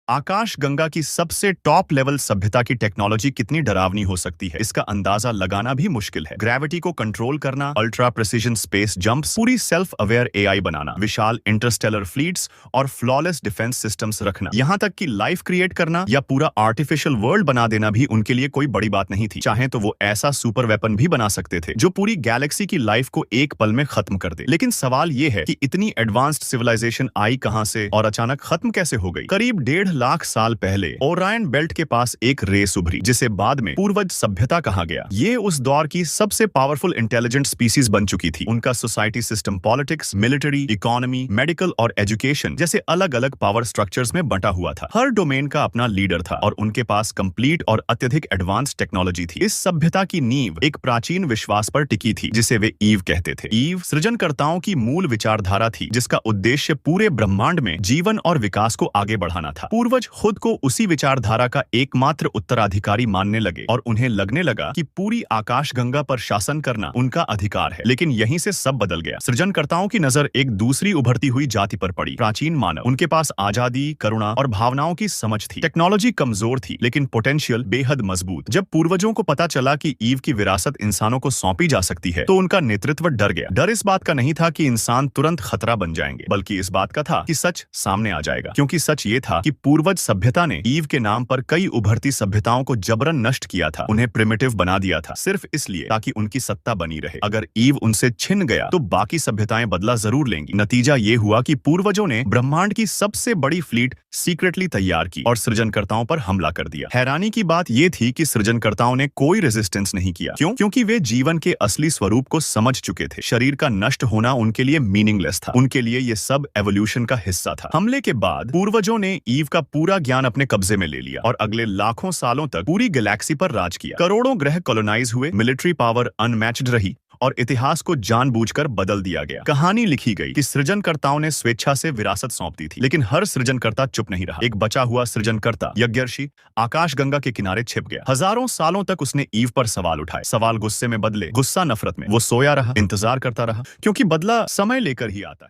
आकाशगंगा की सबसे टॉप लेवल सभ्यता की टेक्नोलॉजी कितनी डरावनी हो सकती है, इसका अंदाजा लगाना भी मुश्किल है। ग्रेविटी को कंट्रोल करना, अल्ट्रा प्रिसिजन स्पेस जंप्स, पूरी सेल्फ अवेयर एआई बनाना, विशाल इंटरस्टेलर फ्लीट्स और फ्लॉलेस डिफेंस सिस्टम्स रखना, यहाँ तक कि लाइफ क्रिएट करना या पूरा आर्टिफिशियल वर्ल्ड बना देना भी उनके लिए कोई बड़ी बात नहीं थी। चाहे तो वो ऐसा सुपर वेपन भी बना सकते थे जो पूरी गैलेक्सी की लाइफ को एक पल में खत्म कर दे। लेकिन सवाल ये है कि इतनी एडवांस्ड सिविलाइजेशन आई कहां से और अचानक खत्म कैसे हो गई। करीब 1.5 लाख साल पहले ओरायन बेल्ट के पास एक रेस उभरी जिसे बाद में पूर्वज सभ्यता कहा गया। ये उस दौर की सबसे पावरफुल इंटेलिजेंट स्पीसीज बन चुकी थी। उनका society system politics, military, economy, medical और एजुकेशन जैसे अलग अलग पावर स्ट्रक्चर्स में बंटा हुआ था। हर डोमेन का अपना लीडर था और उनके पास कंप्लीट और अत्यधिक एडवांस टेक्नोलॉजी थी। इस सभ्यता की नींव एक प्राचीन विश्वास पर टिकी थी जिसे वे ईव कहते थे। ईव सृजनकर्ताओं की मूल विचारधारा थी जिसका उद्देश्य पूरे ब्रह्मांड में जीवन और विकास को आगे बढ़ाना था। पूर्वज खुद को उसी विचारधारा का एकमात्र उत्तराधिकारी मानने लगे और उन्हें लगने लगा कि पूरी आकाशगंगा पर शासन करना उनका अधिकार है। लेकिन यहीं से सब बदल गया। सृजनकर्ताओं की नजर एक दूसरी उभरती हुई जाति पर पड़ी, प्राचीन मानव। उनके पास आजादी, करुणा और भावनाओं की समझ थी। टेक्नोलॉजी कमजोर थी लेकिन पोटेंशियल बेहद मजबूत। जब पूर्वजों को पता चला कि ईव की विरासत इंसानों को सौंपी जा सकती है तो उनका नेतृत्व डर गया। डर इस बात का नहीं था कि इंसान तुरंत खतरा बन जाएंगे, बल्कि इस बात का था कि सच सामने आ जाएगा। क्योंकि सच ये था कि पूर्वज सभ्यता ने ईव के नाम पर कई उभरती सभ्यताओं को जबरन नष्ट किया था, उन्हें प्रिमिटिव बना दिया था, सिर्फ इसलिए ताकि उनकी सत्ता बनी रहे। अगर ईव उनसे छिन गया तो बाकी सभ्यताएं बदला जरूर लेंगी। नतीजा ये हुआ कि पूर्वजों ने ब्रह्मांड की सबसे बड़ी फ्लीट सीक्रेटली तैयार की और सृजनकर्ताओं पर हमला कर दिया। हैरानी की बात यह थी कि सृजनकर्ताओं ने कोई रेजिस्टेंस नहीं किया। क्यों? क्योंकि वे जीवन के असली स्वरूप को समझ चुके थे। शरीर का नष्ट होना उनके लिए मीनिंगलेस था। उनके लिए ये सब एवोल्यूशन का हिस्सा था। हमले के बाद पूर्वजों ने ईव का पूरा ज्ञान अपने कब्जे में ले लिया और अगले लाखों सालों तक पूरी गैलेक्सी पर राज किया। करोड़ों ग्रह कॉलोनाइज हुए, मिलिट्री पावर अनमैच्ड रही और इतिहास को जानबूझकर बदल दिया गया। कहानी लिखी गई कि सृजनकर्ताओं ने स्वेच्छा से विरासत सौंप दी थी, लेकिन हर सृजनकर्ता चुप नहीं रहा। एक बचा हुआ सृजनकर्ता यज्ञर्षि आकाशगंगा के किनारे छिप गया। हजारों सालों तक उसने ईव पर सवाल उठाए। सवाल गुस्से में बदले, गुस्सा नफरत में। वो सोया रहा, इंतजार करता रहा, क्योंकि बदला समय लेकर ही आता है।